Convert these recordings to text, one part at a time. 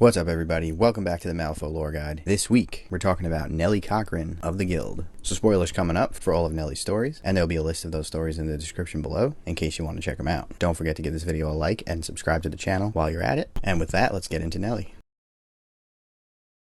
What's up, everybody? Welcome back to the Malifaux Lore Guide. This week, we're talking about Nellie Cochrane of the Guild. So spoilers coming up for all of Nellie's stories, and there'll be a list of those stories in the description below in case you want to check them out. Don't forget to give this video a like and subscribe to the channel while you're at it. And with that, let's get into Nellie.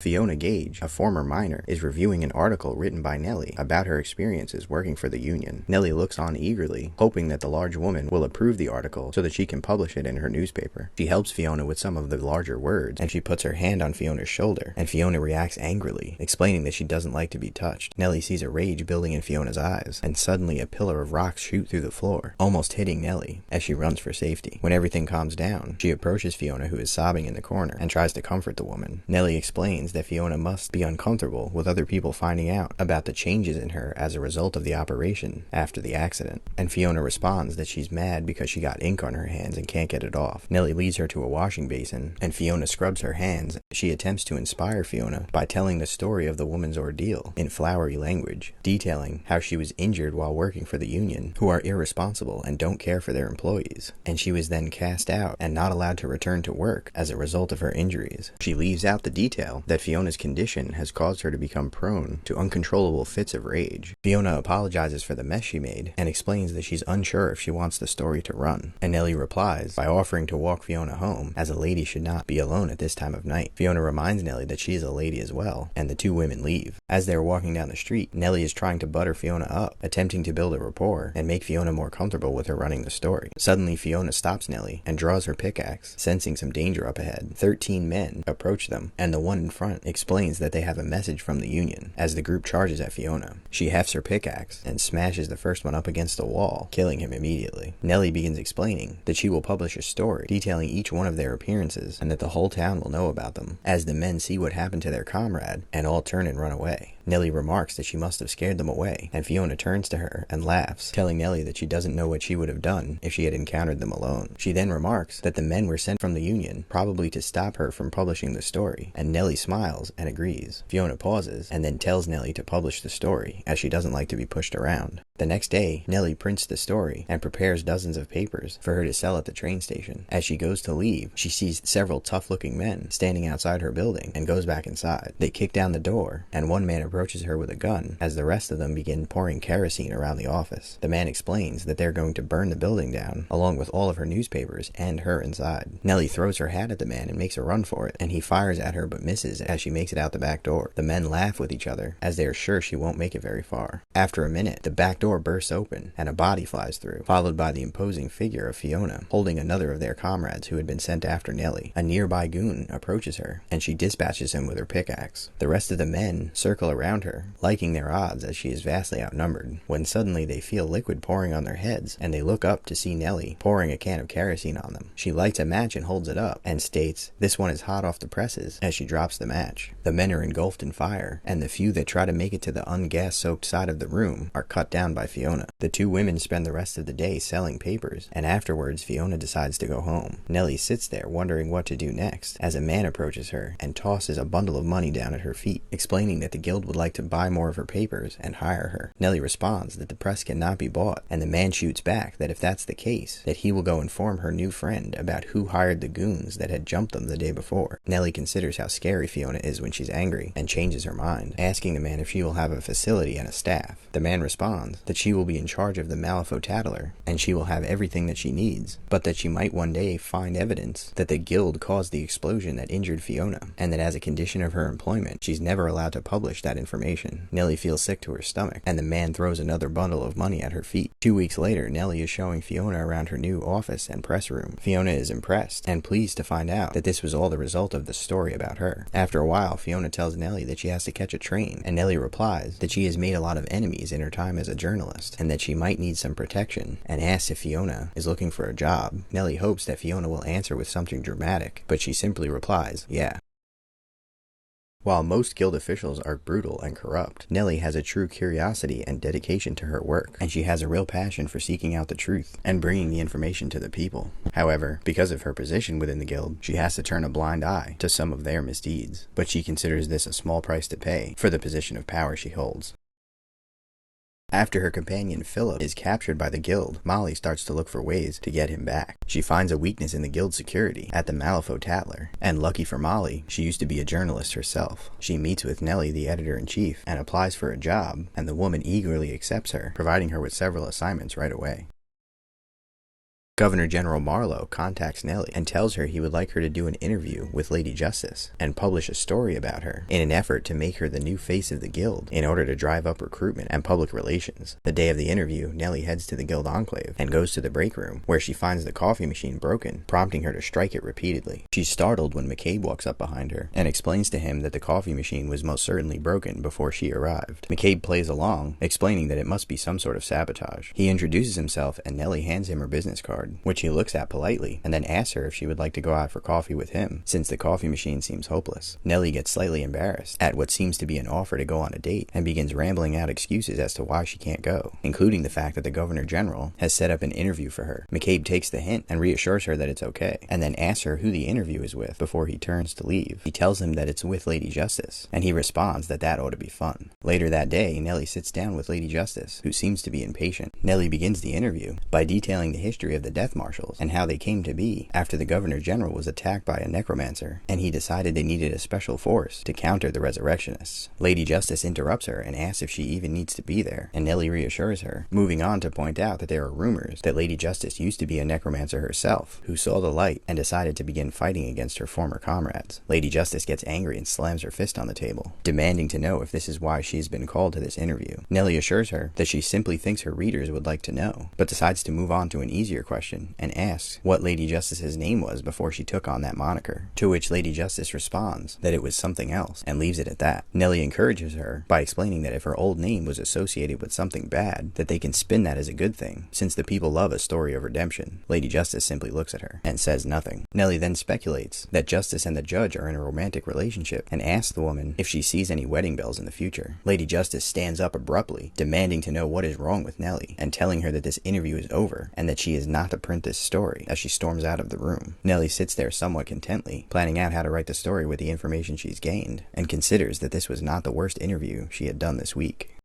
Fiona Gage, a former miner, is reviewing an article written by Nellie about her experiences working for the Union. Nellie looks on eagerly, hoping that the large woman will approve the article so that she can publish it in her newspaper. She helps Fiona with some of the larger words, and she puts her hand on Fiona's shoulder, and Fiona reacts angrily, explaining that she doesn't like to be touched. Nellie sees a rage building in Fiona's eyes, and suddenly a pillar of rocks shoot through the floor, almost hitting Nellie as she runs for safety. When everything calms down, she approaches Fiona, who is sobbing in the corner, and tries to comfort the woman. Nellie explains that Fiona must be uncomfortable with other people finding out about the changes in her as a result of the operation after the accident, and Fiona responds that she's mad because she got ink on her hands and can't get it off. Nellie leads her to a washing basin, and Fiona scrubs her hands. She attempts to inspire Fiona by telling the story of the woman's ordeal in flowery language, detailing how she was injured while working for the Union, who are irresponsible and don't care for their employees, and she was then cast out and not allowed to return to work as a result of her injuries. She leaves out the detail that Fiona's condition has caused her to become prone to uncontrollable fits of rage. Fiona apologizes for the mess she made and explains that she's unsure if she wants the story to run, and Nellie replies by offering to walk Fiona home, as a lady should not be alone at this time of night. Fiona reminds Nellie that she is a lady as well, and the two women leave. As they are walking down the street, Nellie is trying to butter Fiona up, attempting to build a rapport and make Fiona more comfortable with her running the story. Suddenly, Fiona stops Nellie and draws her pickaxe, sensing some danger up ahead. 13 men approach them, and the one in front explains that they have a message from the Union. As the group charges at Fiona, she hefts her pickaxe and smashes the first one up against a wall, killing him immediately. Nellie begins explaining that she will publish a story detailing each one of their appearances and that the whole town will know about them, as the men see what happened to their comrade and all turn and run away. Nellie remarks that she must have scared them away, and Fiona turns to her and laughs, telling Nellie that she doesn't know what she would have done if she had encountered them alone. She then remarks that the men were sent from the Union, probably to stop her from publishing the story, and Nellie smiles and agrees. Fiona pauses and then tells Nellie to publish the story, as she doesn't like to be pushed around. The next day, Nellie prints the story and prepares dozens of papers for her to sell at the train station. As she goes to leave, she sees several tough-looking men standing outside her building and goes back inside. They kick down the door, and one man approaches her with a gun as the rest of them begin pouring kerosene around the office. The man explains that they're going to burn the building down, along with all of her newspapers and her inside. Nellie throws her hat at the man and makes a run for it, and he fires at her but misses as she makes it out the back door. The men laugh with each other, as they are sure she won't make it very far. After a minute, the back door bursts open, and a body flies through, followed by the imposing figure of Fiona, holding another of their comrades who had been sent after Nellie. A nearby goon approaches her, and she dispatches him with her pickaxe. The rest of the men circle around her, liking their odds as she is vastly outnumbered, when suddenly they feel liquid pouring on their heads, and they look up to see Nellie pouring a can of kerosene on them. She lights a match and holds it up, and states, "This one is hot off the presses," as she drops the match. The men are engulfed in fire, and the few that try to make it to the ungas-soaked side of the room are cut down by Fiona. The two women spend the rest of the day selling papers, and afterwards Fiona decides to go home. Nellie sits there wondering what to do next, as a man approaches her and tosses a bundle of money down at her feet, explaining that the guild would like to buy more of her papers and hire her. Nellie responds that the press cannot be bought, and the man shoots back that if that's the case, that he will go inform her new friend about who hired the goons that had jumped them the day before. Nellie considers how scary Fiona is when she's angry, and changes her mind, asking the man if she will have a facility and a staff. The man responds that she will be in charge of the Malifaux Tattler, and she will have everything that she needs, but that she might one day find evidence that the guild caused the explosion that injured Fiona, and that as a condition of her employment, she's never allowed to publish that information. Nellie feels sick to her stomach, and the man throws another bundle of money at her feet. 2 weeks later, Nellie is showing Fiona around her new office and press room. Fiona is impressed and pleased to find out that this was all the result of the story about her. After a while, Fiona tells Nellie that she has to catch a train, and Nellie replies that she has made a lot of enemies in her time as a journalist, and that she might need some protection, and asks if Fiona is looking for a job. Nellie hopes that Fiona will answer with something dramatic, but she simply replies, "Yeah." While most guild officials are brutal and corrupt, Nellie has a true curiosity and dedication to her work, and she has a real passion for seeking out the truth and bringing the information to the people. However, because of her position within the guild, she has to turn a blind eye to some of their misdeeds, but she considers this a small price to pay for the position of power she holds. After her companion Philip is captured by the guild, Molly starts to look for ways to get him back. She finds a weakness in the guild security at the Malifaux Tatler, and lucky for Molly, she used to be a journalist herself. She meets with Nellie, the editor-in-chief, and applies for a job, and the woman eagerly accepts her, providing her with several assignments right away. Governor General Marlowe contacts Nellie and tells her he would like her to do an interview with Lady Justice and publish a story about her in an effort to make her the new face of the guild in order to drive up recruitment and public relations. The day of the interview, Nellie heads to the guild enclave and goes to the break room where she finds the coffee machine broken, prompting her to strike it repeatedly. She's startled when McCabe walks up behind her and explains to him that the coffee machine was most certainly broken before she arrived. McCabe plays along, explaining that it must be some sort of sabotage. He introduces himself and Nellie hands him her business card, which he looks at politely, and then asks her if she would like to go out for coffee with him, since the coffee machine seems hopeless. Nellie gets slightly embarrassed at what seems to be an offer to go on a date, and begins rambling out excuses as to why she can't go, including the fact that the Governor General has set up an interview for her. McCabe takes the hint and reassures her that it's okay, and then asks her who the interview is with before he turns to leave. He tells him that it's with Lady Justice, and he responds that that ought to be fun. Later that day, Nellie sits down with Lady Justice, who seems to be impatient. Nellie begins the interview by detailing the history of the death marshals and how they came to be after the Governor General was attacked by a necromancer, and he decided they needed a special force to counter the Resurrectionists. Lady Justice interrupts her and asks if she even needs to be there, and Nellie reassures her, moving on to point out that there are rumors that Lady Justice used to be a necromancer herself, who saw the light and decided to begin fighting against her former comrades. Lady Justice gets angry and slams her fist on the table, demanding to know if this is why she's been called to this interview. Nellie assures her that she simply thinks her readers would like to know, but decides to move on to an easier question and asks what Lady Justice's name was before she took on that moniker, to which Lady Justice responds that it was something else and leaves it at that. Nellie encourages her by explaining that if her old name was associated with something bad, that they can spin that as a good thing, since the people love a story of redemption. Lady Justice simply looks at her and says nothing. Nellie then speculates that Justice and the judge are in a romantic relationship and asks the woman if she sees any wedding bells in the future. Lady Justice stands up abruptly, demanding to know what is wrong with Nellie, and telling her that this interview is over and that she is not to print this story, as she storms out of the room. Nellie sits there somewhat contently, planning out how to write the story with the information she's gained, and considers that this was not the worst interview she had done this week.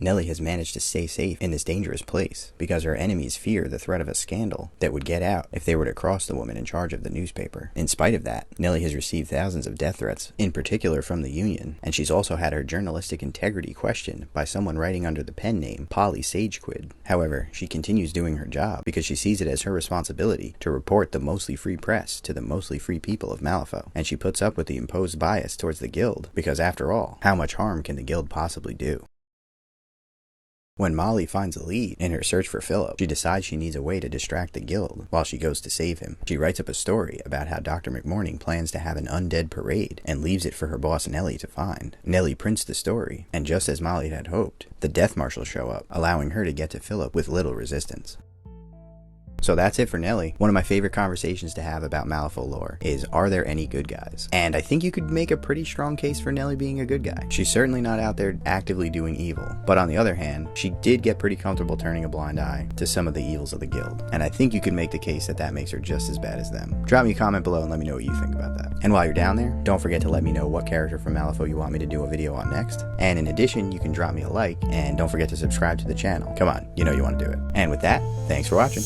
Nellie has managed to stay safe in this dangerous place because her enemies fear the threat of a scandal that would get out if they were to cross the woman in charge of the newspaper. In spite of that, Nellie has received thousands of death threats, in particular from the Union, and she's also had her journalistic integrity questioned by someone writing under the pen name Polly Sagequid. However, she continues doing her job because she sees it as her responsibility to report the mostly free press to the mostly free people of Malifaux, and she puts up with the imposed bias towards the guild because, after all, how much harm can the guild possibly do? When Molly finds a lead in her search for Philip, she decides she needs a way to distract the guild while she goes to save him. She writes up a story about how Dr. McMorning plans to have an undead parade and leaves it for her boss Nellie to find. Nellie prints the story, and just as Molly had hoped, the death marshals show up, allowing her to get to Philip with little resistance. So that's it for Nellie. One of my favorite conversations to have about Malifaux lore is, are there any good guys? And I think you could make a pretty strong case for Nellie being a good guy. She's certainly not out there actively doing evil, but on the other hand, she did get pretty comfortable turning a blind eye to some of the evils of the guild. And I think you could make the case that that makes her just as bad as them. Drop me a comment below and let me know what you think about that. And while you're down there, don't forget to let me know what character from Malifaux you want me to do a video on next. And in addition, you can drop me a like, and don't forget to subscribe to the channel. Come on, you know you want to do it. And with that, thanks for watching.